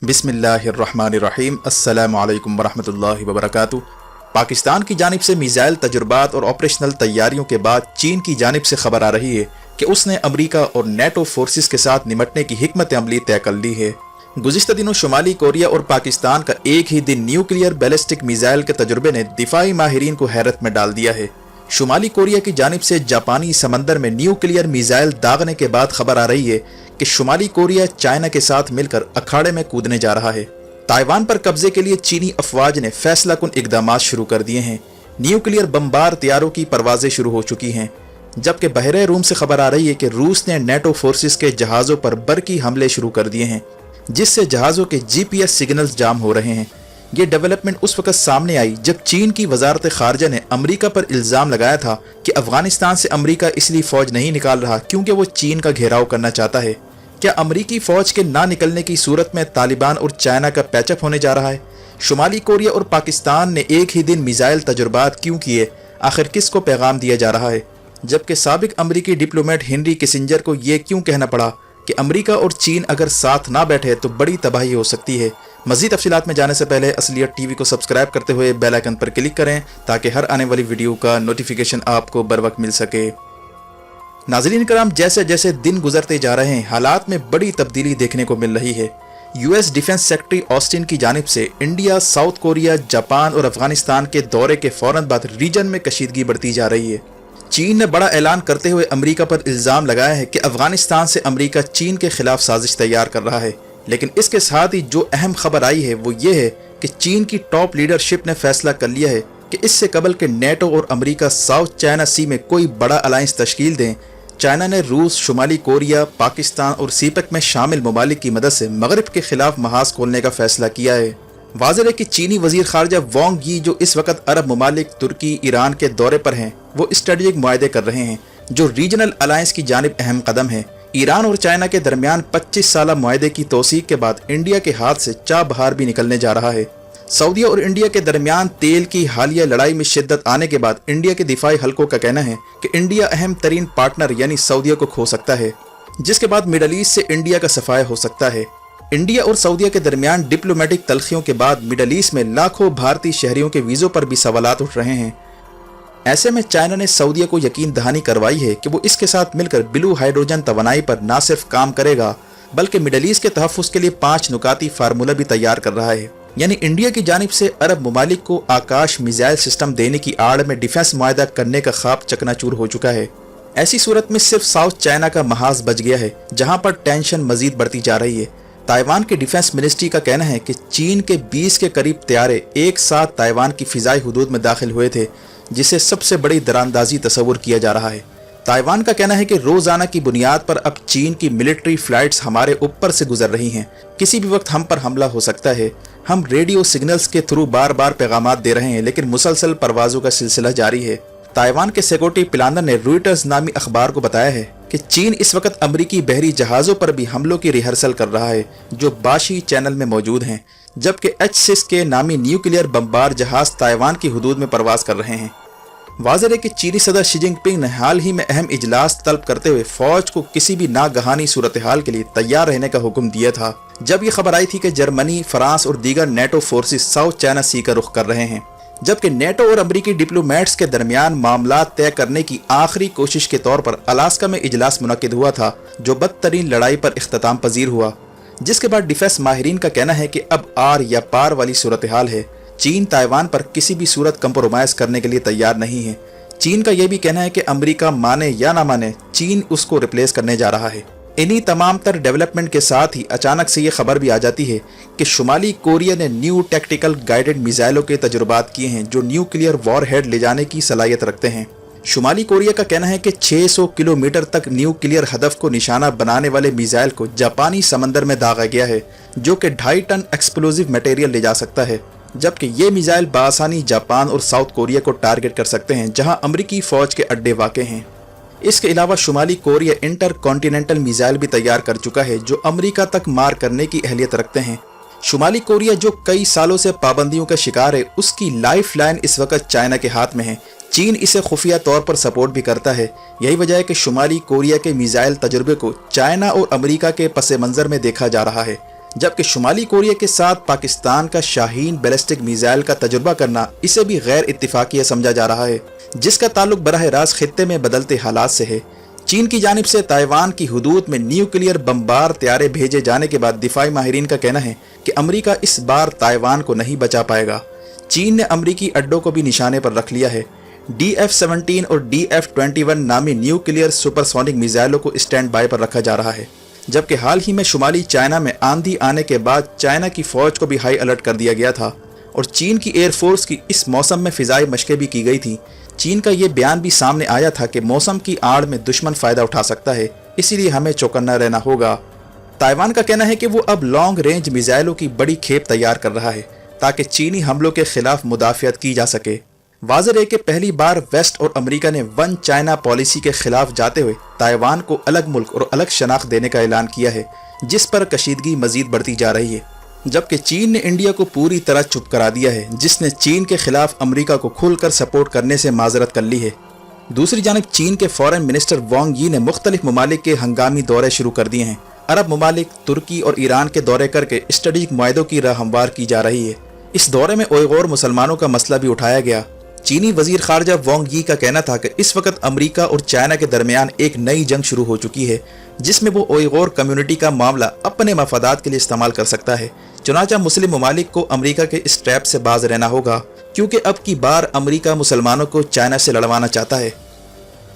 बिस्मिल्लाहिर्रहमानिर्रहीम अस्सलामु अलैकुम वरहमतुल्लाहि वबरकातुहू। पाकिस्तान की जानिब से मिसाइल तजुर्बात और ऑपरेशनल तैयारियों के बाद चीन की जानिब से खबर आ रही है कि उसने अमरीका और नेटो फोर्सेस के साथ निपटने की हिकमत अमली तय कर ली है। गुज़िश्ता दिनों शुमाली कोरिया और पाकिस्तान का एक ही दिन न्यूक्लियर बैलिस्टिक मिसाइल के तजुर्बे ने दिफाई माहिरीन को हैरत में डाल दिया है। शुमाली कोरिया की जानिब से जापानी समंदर में न्यूक्लियर मिसाइल दागने के बाद खबर आ रही है कि शुमाली कोरिया चाइना के साथ मिलकर अखाड़े में कूदने जा रहा है। ताइवान पर कब्जे के लिए चीनी अफवाज ने फैसला कुन इकदामात शुरू कर दिए हैं। न्यूक्लियर बमबार तैयारों की परवाजें शुरू हो चुकी हैं, जबकि बहरे रूम से खबर आ रही है कि रूस ने नेटो फोर्सेस के जहाज़ों पर बरकी हमले शुरू कर दिए हैं, जिससे जहाज़ों के GPS सिग्नल्स जाम हो रहे हैं। ये डेवलपमेंट उस वक्त सामने आई जब चीन की वजारत खारजा ने अमरीका पर इल्ज़ाम लगाया था कि अफगानिस्तान से अमरीका इसलिए फ़ौज नहीं निकाल रहा क्योंकि वो चीन का घेराव करना चाहता है। क्या अमरीकी फ़ौज के ना निकलने की सूरत में तालिबान और चाइना का पैचअप होने जा रहा है? शुमाली कोरिया और पाकिस्तान ने एक ही दिन मिसाइल तजुर्बात क्यों किए? आखिर किस को पैगाम दिया जा रहा है? जबकि साबिक अमरीकी डिप्लोमेट हेनरी किसिंजर को ये क्यों कहना पड़ा कि अमरीका और चीन अगर साथ ना बैठे तो बड़ी तबाही हो सकती है। मज़ीद तफसीलात में जाने से पहले असलियत टीवी को सब्सक्राइब करते हुए बेल आइकन पर क्लिक करें ताकि हर आने वाली वीडियो का नोटिफिकेशन आपको बर वक्त मिल सके। नाज़रीन कराम, जैसे जैसे दिन गुजरते जा रहे हैं हालात में बड़ी तब्दीली देखने को मिल रही है। US डिफेंस सेक्रेटरी ऑस्टिन की जानिब से इंडिया, साउथ कोरिया, जापान और अफगानिस्तान के दौरे के फ़ौरन बाद रीजन में कशीदगी बढ़ती जा रही है। चीन ने बड़ा ऐलान करते हुए अमरीका पर इल्ज़ाम लगाया है कि अफगानिस्तान से अमरीका चीन के खिलाफ साजिश तैयार कर रहा है। लेकिन इसके साथ ही जो अहम खबर आई है वो ये है कि चीन की टॉप लीडरशिप ने फैसला कर लिया है कि इससे कबल के नेटो और अमरीका साउथ चाइना सी में कोई बड़ा अलायंस तश्कील दें। चाइना ने रूस, शुमाली कोरिया, पाकिस्तान और सीपेक में शामिल ममालिक की मदद से मगरब के खिलाफ महाज खोलने का फैसला किया है। वाज़ेह है कि चीनी वजीर खारजा वांग यी जो इस वक्त अरब ममालिक, तुर्की, ईरान के दौरे पर हैं, वो स्ट्रेटेजिक मुआहदे कर रहे हैं जो रीजनल अलायंस की जानिब अहम कदम है। ईरान और चाइना के दरमियान 25 साल मुआहदे की तौसीक के बाद इंडिया के हाथ से चाबहार भी निकलने जा रहा है। सऊदी और इंडिया के दरमियान तेल की हालिया लड़ाई में शिद्दत आने के बाद इंडिया के दिफाई हलकों का कहना है कि इंडिया अहम तरीन पार्टनर यानी सऊदीया को खो सकता है, जिसके बाद मिडल ईस्ट से इंडिया का सफाया हो सकता है। इंडिया और सऊदीया के दरमियान डिप्लोमेटिक तलखियों के बाद मिडल ईस्ट में लाखों भारतीय शहरियों के वीज़ों पर भी सवालात उठ रहे हैं। ऐसे में चाइना ने सऊदीया को यकीन दहानी करवाई है कि वो इसके साथ मिलकर ब्लू हाइड्रोजन तवानाई पर न सिर्फ काम करेगा बल्कि मिडल ईस्ट के तहफ़्फ़ुज़ के लिए 5 नुकाती फार्मूला भी तैयार कर रहा है। यानी इंडिया की जानिब से अरब ममालिक को आकाश मिसाइल सिस्टम देने की आड़ में डिफेंस मुआहदा करने का ख्वाब चकनाचूर हो चुका है। ऐसी सूरत में सिर्फ साउथ चाइना का महाज बच गया है, जहाँ पर टेंशन मजीद बढ़ती जा रही है। ताइवान के डिफेंस मिनिस्ट्री का कहना है कि चीन के 20 के करीब तैयारे एक साथ ताइवान की फ़िज़ाई हुदूद में दाखिल हुए थे, जिसे सबसे बड़ी दरानदाजी तस्वुर किया जा रहा है। ताइवान का कहना है कि रोज़ाना की बुनियाद पर अब चीन की मिलिट्री फ्लाइट्स हमारे ऊपर से गुजर रही हैं, किसी भी वक्त हम पर हमला हो सकता है। हम रेडियो सिग्नल्स के थ्रू बार बार पैगामात दे रहे हैं, लेकिन मुसलसल परवाज़ों का सिलसिला जारी है। ताइवान के सिक्योरिटी प्लानर ने रॉयटर्स नामी अखबार को बताया है कि चीन इस वक्त अमरीकी बहरी जहाज़ों पर भी हमलों की रिहर्सल कर रहा है जो बाशी चैनल में मौजूद हैं, जबकि H-6 के नामी न्यूक्लियर बमबार जहाज़ ताइवान की हुदूद में परवाज़ कर रहे हैं। वाज़ेह है कि चीनी सदर शी जिनपिंग ने हाल ही में अहम इजलास तलब करते हुए फ़ौज को किसी भी नागहानी सूरत हाल के लिए तैयार रहने का हुक्म दिया था, जब ये खबर आई थी कि जर्मनी, फ्रांस और दीगर नेटो फोर्सेस साउथ चाइना सी का रुख कर रहे हैं। जबकि नेटो और अमरीकी डिप्लोमेट्स के दरमियान मामला तय करने की आखिरी कोशिश के तौर पर अलास्का में इजलास मुनक्किद हुआ था, जो बदतरीन लड़ाई पर इख्तिताम पजीर हुआ, जिसके बाद डिफेंस माहिरीन का कहना है कि अब आर या पार वाली सूरत हाल है। चीन ताइवान पर किसी भी सूरत कंप्रोमाइज़ करने के लिए तैयार नहीं है। चीन का यह भी कहना है कि अमेरिका माने या ना माने, चीन उसको रिप्लेस करने जा रहा है। इन्हीं तमाम तर डेवलपमेंट के साथ ही अचानक से ये खबर भी आ जाती है कि शुमाली कोरिया ने न्यू टैक्टिकल गाइडेड मिसाइलों के तजुर्बात किए हैं जो न्यूक्लियर वॉरहेड ले जाने की सलाहियत रखते हैं। शुमाली कोरिया का कहना है कि 600 किलोमीटर तक न्यूक्लियर हदफ को निशाना बनाने वाले मिसाइल को जापानी समंदर में दागा गया है, जो कि 2.5 टन एक्सप्लोजिव मटेरियल ले जा सकता है। जबकि ये मिसाइल बासानी जापान और साउथ कोरिया को टारगेट कर सकते हैं, जहां अमरीकी फ़ौज के अड्डे वाक़ हैं। इसके अलावा शुमाली कोरिया इंटर कॉन्टिनेंटल मिसाइल भी तैयार कर चुका है जो अमरीका तक मार करने की अहलियत रखते हैं। शुमाली कोरिया जो कई सालों से पाबंदियों का शिकार है, उसकी लाइफ लाइन इस वक्त चाइना के हाथ में है। चीन इसे खुफिया तौर पर सपोर्ट भी करता है। यही वजह है कि शुमाली कोरिया के मिसाइल तजुर्बे को चाइना और अमेरिका के पस मंज़र में देखा जा रहा है। جبکہ شمالی کوریا کے ساتھ پاکستان کا شاہین بیلسٹک میزائل کا تجربہ کرنا اسے بھی غیر اتفاقیہ سمجھا جا رہا ہے، جس کا تعلق براہ راست خطے میں بدلتے حالات سے ہے۔ چین کی جانب سے تائیوان کی حدود میں نیوکلیئر بمبار طیارے بھیجے جانے کے بعد دفاعی ماہرین کا کہنا ہے کہ امریکہ اس بار تائیوان کو نہیں بچا پائے گا۔ چین نے امریکی اڈوں کو بھی نشانے پر رکھ لیا ہے۔ DF-17 اور DF-21 نامی نیوکلیئر سپر سونک میزائلوں کو اسٹینڈ بائی پر رکھا جا رہا ہے، جبکہ حال ہی میں شمالی چائنا میں آندھی آنے کے بعد چائنا کی فوج کو بھی ہائی الرٹ کر دیا گیا تھا اور چین کی ایئر فورس کی اس موسم میں فضائی مشقیں بھی کی گئی تھیں۔ چین کا یہ بیان بھی سامنے آیا تھا کہ موسم کی آڑ میں دشمن فائدہ اٹھا سکتا ہے، اسی لیے ہمیں چوکنا رہنا ہوگا۔ تائیوان کا کہنا ہے کہ وہ اب لانگ رینج میزائلوں کی بڑی کھیپ تیار کر رہا ہے تاکہ چینی حملوں کے خلاف مدافعت کی جا سکے۔ واضح ہے کہ پہلی بار ویسٹ اور امریکہ نے ون چائنا پالیسی کے خلاف جاتے ہوئے تائیوان کو الگ ملک اور الگ شناخت دینے کا اعلان کیا ہے، جس پر کشیدگی مزید بڑھتی جا رہی ہے، جبکہ چین نے انڈیا کو پوری طرح چپ کرا دیا ہے، جس نے چین کے خلاف امریکہ کو کھل کر سپورٹ کرنے سے معذرت کر لی ہے۔ دوسری جانب چین کے فارن منسٹر وانگ یی نے مختلف ممالک کے ہنگامی دورے شروع کر دیے ہیں۔ عرب ممالک، ترکی اور ایران کے دورے کر کے اسٹریٹجک معاہدوں کی راہ ہموار کی جا رہی ہے۔ اس دورے میں اوئیغور مسلمانوں کا مسئلہ بھی اٹھایا گیا۔ چینی وزیر خارجہ وانگ یی کا کہنا تھا کہ اس وقت امریکہ اور چائنا کے درمیان ایک نئی جنگ شروع ہو چکی ہے، جس میں وہ اوئیغور کمیونٹی کا معاملہ اپنے مفادات کے لیے استعمال کر سکتا ہے۔ چنانچہ مسلم ممالک کو امریکہ کے اس ٹریپ سے باز رہنا ہوگا، کیونکہ اب کی بار امریکہ مسلمانوں کو چائنا سے لڑوانا چاہتا ہے۔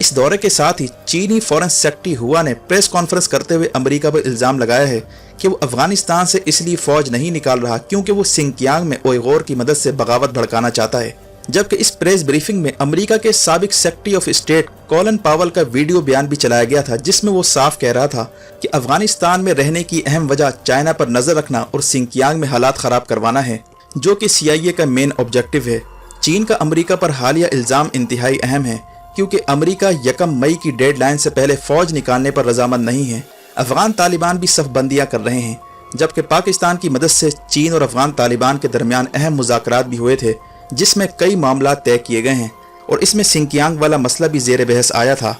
اس دورے کے ساتھ ہی چینی فورن سیکرٹری ہوا نے پریس کانفرنس کرتے ہوئے امریکہ پر الزام لگایا ہے کہ وہ افغانستان سے اس لیے فوج نہیں نکال رہا کیونکہ وہ سنکیانگ میں اوئیغور کی مدد سے بغاوت بھڑکانا چاہتا ہے، جبکہ اس پریس بریفنگ میں امریکہ کے سابق سیکرٹری آف اسٹیٹ کولن پاول کا ویڈیو بیان بھی چلایا گیا تھا، جس میں وہ صاف کہہ رہا تھا کہ افغانستان میں رہنے کی اہم وجہ چائنا پر نظر رکھنا اور سنکیانگ میں حالات خراب کروانا ہے، جو کہ CIA کا مین آبجیکٹو ہے۔ چین کا امریکہ پر حالیہ الزام انتہائی اہم ہے، کیونکہ امریکہ 1 مئی کی ڈیڈ لائن سے پہلے فوج نکالنے پر رضامند نہیں ہے۔ افغان طالبان بھی صف بندیاں کر رہے ہیں، جبکہ پاکستان کی مدد سے چین اور افغان طالبان کے درمیان اہم مذاکرات بھی ہوئے تھے، جس میں کئی معاملات طے کیے گئے ہیں اور اس میں سنکیانگ والا مسئلہ بھی زیر بحث آیا تھا۔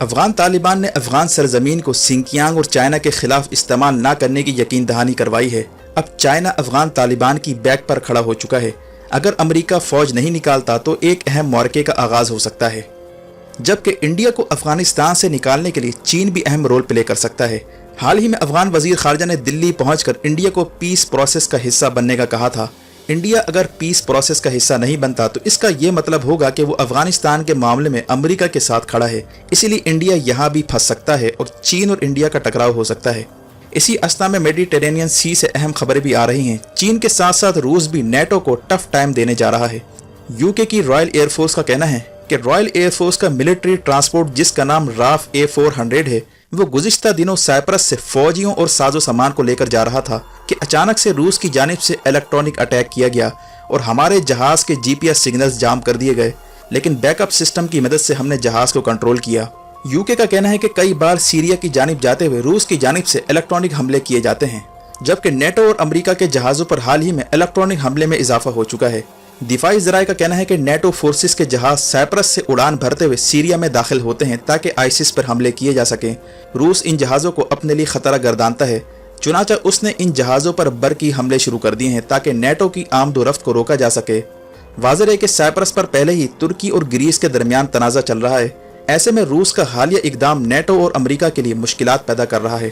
افغان طالبان نے افغان سرزمین کو سنکیانگ اور چائنا کے خلاف استعمال نہ کرنے کی یقین دہانی کروائی ہے۔ اب چائنا افغان طالبان کی بیک پر کھڑا ہو چکا ہے۔ اگر امریکہ فوج نہیں نکالتا تو ایک اہم معرکے کا آغاز ہو سکتا ہے، جبکہ انڈیا کو افغانستان سے نکالنے کے لیے چین بھی اہم رول پلے کر سکتا ہے۔ حال ہی میں افغان وزیر خارجہ نے دلی پہنچ کر انڈیا کو پیس پروسیس کا حصہ بننے کا کہا تھا۔ انڈیا اگر پیس پروسیس کا حصہ نہیں بنتا تو اس کا یہ مطلب ہوگا کہ وہ افغانستان کے معاملے میں امریکہ کے ساتھ کھڑا ہے، اسی لیے انڈیا یہاں بھی پھنس سکتا ہے اور چین اور انڈیا کا ٹکراؤ ہو سکتا ہے۔ اسی اثنا میں میڈیٹرینین سی سے اہم خبریں بھی آ رہی ہیں۔ چین کے ساتھ ساتھ روس بھی نیٹو کو ٹف ٹائم دینے جا رہا ہے۔ UK کی رائل ایئر فورس کا کہنا ہے کہ رائل ایئر فورس کا ملٹری ٹرانسپورٹ، جس کا نام راف A400 ہے، وہ گزشتہ دنوں سائپرس سے فوجیوں اور ساز و سامان کو لے کر جا رہا تھا کہ اچانک سے روس کی جانب سے الیکٹرانک اٹیک کیا گیا اور ہمارے جہاز کے GPS سگنلز جام کر دیے گئے، لیکن بیک اپ سسٹم کی مدد سے ہم نے جہاز کو کنٹرول کیا۔ UK کا کہنا ہے کہ کئی بار سیریا کی جانب جاتے ہوئے روس کی جانب سے الیکٹرانک حملے کیے جاتے ہیں، جبکہ نیٹو اور امریکہ کے جہازوں پر حال ہی میں الیکٹرانک حملے میں اضافہ ہو چکا ہے۔ دفاعی ذرائع کا کہنا ہے کہ نیٹو فورسز کے جہاز سائپرس سے اڑان بھرتے ہوئے سیریا میں داخل ہوتے ہیں تاکہ ISIS پر حملے کیے جا سکیں۔ روس ان جہازوں کو اپنے لیے خطرہ گردانتا ہے، چنانچہ اس نے ان جہازوں پر برقی حملے شروع کر دیے ہیں تاکہ نیٹو کی آمد و رفت کو روکا جا سکے۔ واضح ہے کہ سائپرس پر پہلے ہی ترکی اور گریس کے درمیان تنازع چل رہا ہے، ایسے میں روس کا حالیہ اقدام نیٹو اور امریکہ کے لیے مشکلات پیدا کر رہا ہے۔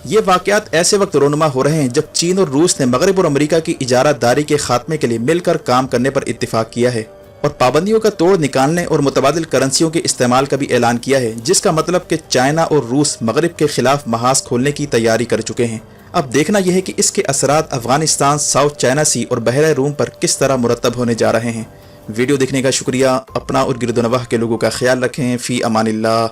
یہ واقعات ایسے وقت رونما ہو رہے ہیں جب چین اور روس نے مغرب اور امریکہ کی اجارہ داری کے خاتمے کے لیے مل کر کام کرنے پر اتفاق کیا ہے اور پابندیوں کا توڑ نکالنے اور متبادل کرنسیوں کے استعمال کا بھی اعلان کیا ہے، جس کا مطلب کہ چائنا اور روس مغرب کے خلاف محاذ کھولنے کی تیاری کر چکے ہیں۔ اب دیکھنا یہ ہے کہ اس کے اثرات افغانستان، ساؤتھ چائنا سی اور بحیرہ روم پر کس طرح مرتب ہونے جا رہے ہیں۔ ویڈیو دیکھنے کا شکریہ۔ اپنا اور گرد و نواح کے لوگوں کا خیال رکھیں۔ فی امان اللہ۔